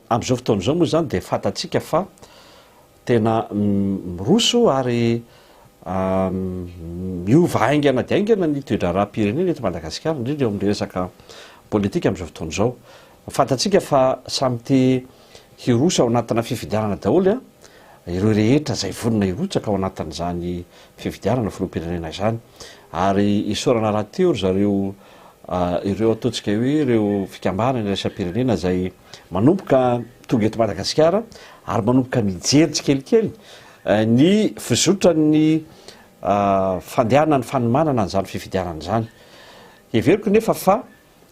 am'izao fotoan'izao moa zany de fatatsika fa tena miroso ary miova aingana de aingana ny toedra raha-pirenena eto Madagasikara indrindra eo amin'ny resaka politika am'izao fotoan'izao. Fatatsika fa samy te hiroso ao anatina fifidianana daholo ireo rehetra zay vonona hirotsaka ao anatin'izany fifidianana filoham-pirenena izany ary isorana raha teo zareo ireo ataontsika hoe ireo fikambanana resam-pirenena zay manomboka tonga eto Madagasikara ary manomboka mijery tsikelikely ny fizotran'ny fandehanana ny fanomanana an'izany fifidianana zany. Everiko nefa fa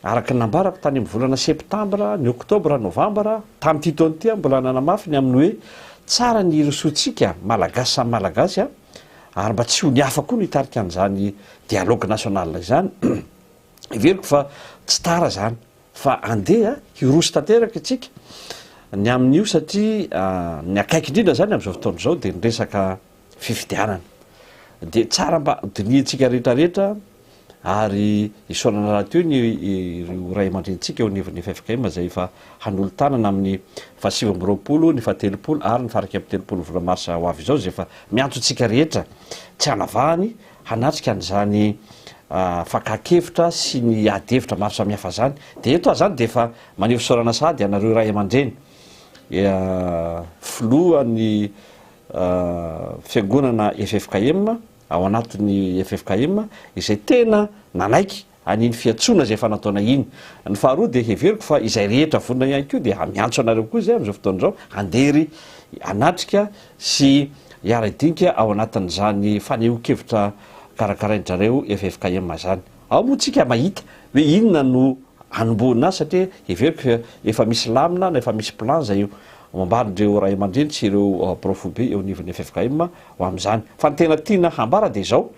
araka ny nambarako tany amin'ny volana septambra, ny oktobra, novambra tamin'ity taona ity mbola nanamafy ny amin'ny hoe tsara ny irosotsika malagasy samy malagasy ary mba tsy ho ny hafa koa nitarika an'izany dialogue national izany. Everiko fa tsy tara zany fa andeha hiroso tanteraka itsika ny amin'io satria ny akaiky indrindra zany am'izao fotoan'izao de ny resaka fifidianana de tsara mba diniantsika rehetrarehetra ary isorana raha teo ny ray aman-drenitsika eo anivon'ny FFKM zay efa hanolo-tanana amin'ny 2020 ny 20 ary ny faraka amin'ny 30 vola marsa ho avy izao zay efa miantotsika rehetra tsy hanavahany hanatrika an'izany fakakevitra sy ny adevitra maro samihafa zany de eto zany de efa maneho fisaorana sady anareo ray aman-dreny filohan'ny fiangonana FFKM ao anatin'ny FFKM izay tena nanaiky aniny fiatsoana zay efa nataona iny. Ny faharoa de heveriko fa izay rehetra vonona ihany koa de miantso anareo koa zay am'izao fotoan'izao andery anatrika sy hiara-dinika ao anatin'izany faneho-kevitra karakaraindrareo FFKM zany. Ao moa tsika mahita hoe inona no anomboana satria heveriko efa misy lamina na efa misy plan zay mambarindreo ray aman-dreny sy ireo profobe eo anivon'ny FFKM ho am'izany. Fa ny tena tiana hambara de zao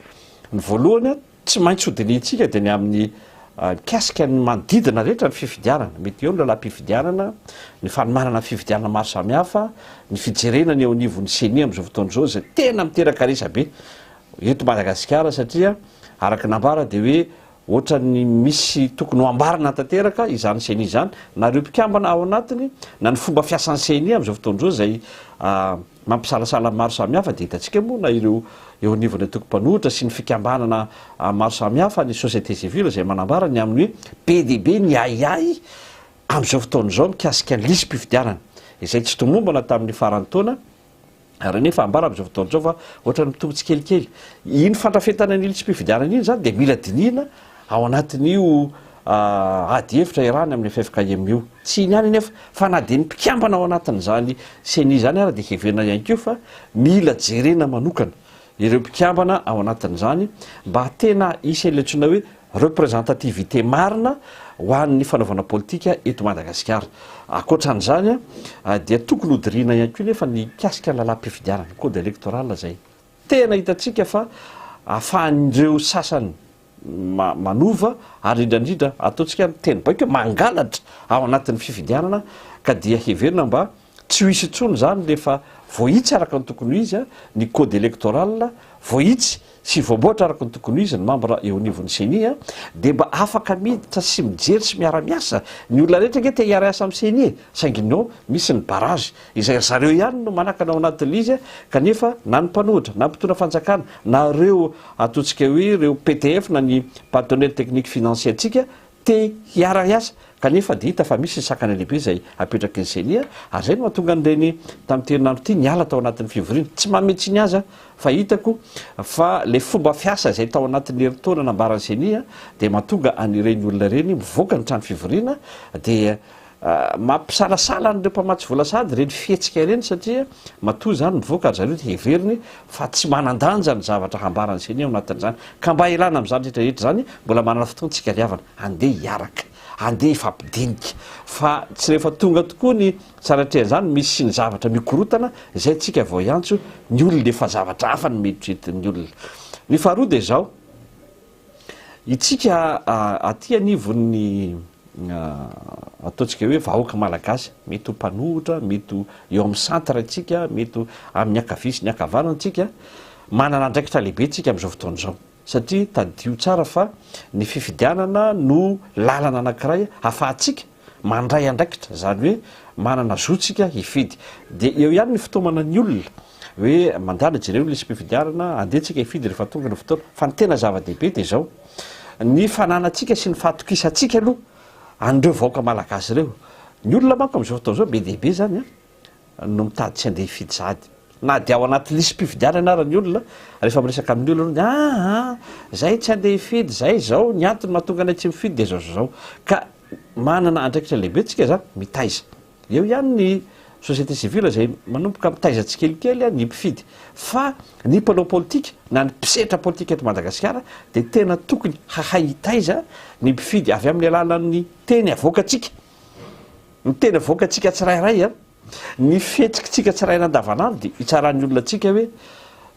ny voalohany tsy maintsy hodinitsika de ny amin'ny mikasika ny manodidina rehetra ny fifidianana mety eo ny lalam-pifidianana ny fanomanana fifidianana maro samihafa ny fijerenany eo anivon'ny senia am'izao fotoan'izao zay tena miteraka resabe eto Madagasikara satria araka nambara de hoe ohatrany misy tokony ho ambarana tanteraka izany senia izany na reo mpikambana ao anatiny na ny fomba fiasan'ny senia am'izao fotoan'izao zay mampisalasala maro samihafa de hitantsika moa na ireo eo anivon'ny tokom-panohitra sy ny fikambanana maro samihafa ny société civile zay manambara ny amin'ny hoe PDB ny aiay am'izao fotoan'izao mikasika ny lisy-pifidianana izay tsy tomombana tamin'ny farany taona ary nefa ambara am'izao fotoan'izao fa ohatrany mitombo tsikelikely iny fandrafetana ny lisy-pifidianana iny zany de mila dinina ao anatin'io ady-hevitra irany amin'ny FFKM io tsy iny ihany nefa fa na de ny mpikambana ao anatin'izany senia zany ary de heverina ihany keo fa mila jerena manokana ireo mpikambana ao anatin'izany mba tena isa iletsona hoe représentativité marina ho an'ny fanaovana politika eto Madagasikara. Akoatran'izany dia tokony hodirina ihany koa nefa ny kasika lalam-pifidianana code électoral zay tena hitatsika fa ahafahan'ireo sasany manova ary indrandrindra ataontsika teny baiko mangalatra ao anatin'ny fifidianana ka dia heverina mba tsy ho isy intsony zany rehefa voahitsy araka ny tokony izy ny code électoral voahitsy sy voaboatra araka ny tokony izy ny mambra eo anivon'ny senia de mba afaka miditra sy mijery sy miara-miasa ny olona rehetra nge te hiara-asa amin'ny senia sainginao misy ny barage izay zareo ihany no manakana ao anatin'izy kanefa na ny mpanohitra na mpitona fanjakana na reo ataontsika hoe reo PTF na ny partenaire technique financier tsika te hiara-iasa kanefa de hita fa misy ny sakana lehibe zay apetraky ny senia ary zay no mahatonga an'ireny tamin'ny terinandro ity niala tao anatin'ny fivoriana tsy mametsy ny aza fa hitako fa le fomba fiasa zay tao anatin'ny heritaona nambarany senia de mahatonga anireny olona reny mivoaka ny trano fivoriana de mampisalasala n'ireo mpamatsy vola sady reny fihetsika ireny satria matoa zany mivoaka ary zareo de heveriny fa tsy manandanja ny zavatra hambarany senia ao anatin'izany ka mba ilana am'izany rehetrarehetra zany mbola manana fotoana tsika riavana andeha hiaraka andeha ifampidinika fa tsy rehefa tonga tokoa ny saratrean'izany misy sy ny zavatra mikorotana zay tsika vao iantso ny olona efa zavatra hafa ny miditrin'ny olona. Ny faharoa de zao itsika aty anivon'ny ataontsika hoe vahoaka malagasy mety ho mpanohitra mety ho eo amin'ny centre tsika mety ho amin'ny akavisy ny akavanana tsika manana andraikitra lehibe tsika am'izao fotoan'izao satria tadio tsara fa ny fifidianana no lalana anankiray afahantsika mandray andraikitra zany hoe manana zotsika hifidy de eo ihany ny fotoamana ny olona hoe mandala jereo lesy mpifidiarana andehantsika hifidy rehefa tonga ny fotoana fa ny tena zava-dehibe de zao ny fananatsika sy ny fahatokisantsika aloha andreo vaoaka malagasy reo ny olona manko am'izao fotoana zao be dehibe zany no mitady tsy andeha hifidy zady na de ao anaty lisy mpifidiarana ara ny olona rehefa miresaka amin'ny olona zay tsy andeha hifidy zay zao ny antony mahatonga anay tsy mifidy de zao ka manana andraikitra lehibe tsika zany mitaiza eo ihany ny société civile zay manomboka mitaiza tsikelikely ny mpifidy fa ny mpanao politika na ny mpisetra politika eto Madagasikara de tena tokony hahay hitaiza ny mpifidy avy amin'ny alalan'ny teny avoakatsika ny teny avoakatsika tsirairay ny fihetsikitsika tsiraina andavanandro de hitsaran'ny olona tsika hoe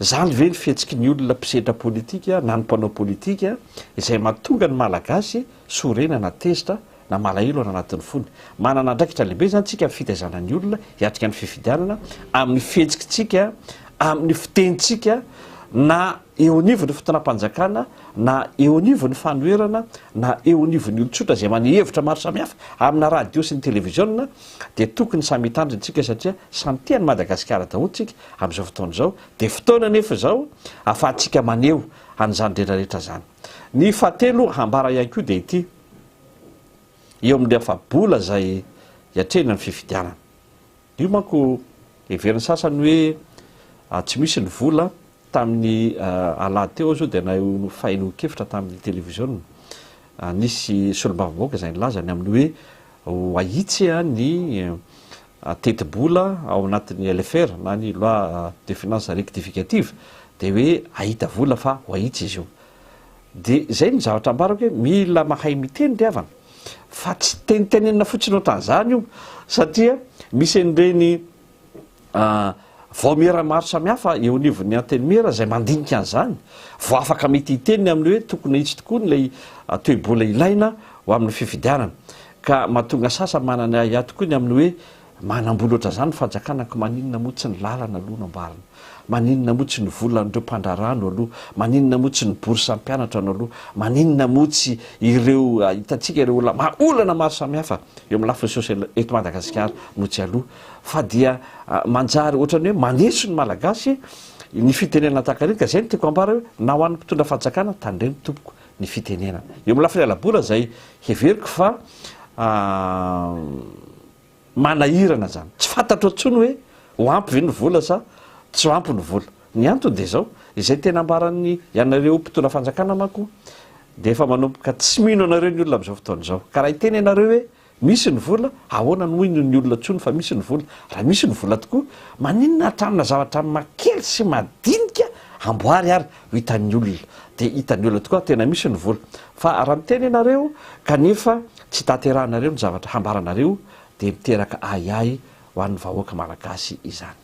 zany ve ny fihetsiky ny olona mpisetra politika na ny mpanao politika izay mahatonga ny malagasy sorena na tezitra na malahelo ao anatin'ny fony manana andraikitra lehibe zany tsika fitaizana ny olona hiatrika ny fifidianana amin'ny fihetsikitsika amin'ny fitenitsika na eo anivon'ny fotonam-panjakana na eo anivon'ny fanoerana na eo anivon'ny olotsotra zay manehevitra maro samihafa amina radio sy ny televiziona de tokony samy hitandritsika satria samy tiany Madagasikara dahotsika am'izao fotoana zao de fotoana nefa zao afahantsika maneho an'izany rehetrarehetra zany ny fahatelo hambara ihany koa de ity eo amin'ny afabola zay hiatrena ny fifidianana io manko everiny sasany hoe tsy misy ny vola tamin'ny alahady teo zao de naho fahinokefitra tamin'ny televiziona nisy solombavamboaka zay nylazany amin'ny hoe ahitsy ny tetibola ao anatin'ny LFR na ny loi de finance rectificative de hoe ahita vola fa ho ahitsy izy io de zay ny zavatra ambarako hoe mila mahay miteny ry havana fa tsy tenitenenina fotsiny ohatran'izany io satria misy an'ireny vaomera maro samihafa eo anivon'ny antenimera zay mandinika an'izany vo afaka mety hiteniny amin'ny hoe tokony hitsy tokoa nylay toe-bola ilaina ho amin'ny fifidianana ka mahatonga sasa manana ahy tokoa ny amin'ny hoe manambola oatra zany fanjakanako maninona motsy ny lalana aloha nambarana maninona motsy ny volan'ireo mpandrarano aloha maninona motsy ny bourse ampianatra no aloha maninona motsy ireo hitatsika ireo olana maro samihafa eo amin'ny lafiny sosial eto Madagasikara motsy aloha fa dia manjary ohatrany hoe maneso ny malagasy ny fitenenana takareny ka zay ny tiako ambara hoe na ho an'ny mpitondra fanjakana tandreny tompoko ny fitenenana eo amin'ny lafiny alabola zay heveriko fa manahirana zany tsy fantatro antsony hoe ho ampy ve ny vola sa tsy ho ampy ny vola ny antony de zao izay tena ambaran'ny ianareo mpitondra fanjakana manko de efa manomboka tsy mino anareo ny olona am'izao fotoana zao ka raha hiteny ianareo hoe misy ny vola ahoana no ino ny olona tsony fa misy ny vola raha misy ny vola tokoa maninona hatramina zavatra makely sy madinika amboary ary ho hitan'ny olona de hitan'ny olona tokoa tena misy ny vola fa raha miteny ianareo kanefa tsy taterahanareo ny zavatra hambaranareo de miteraka ahiahy ho an'ny vahoaka malagasy izany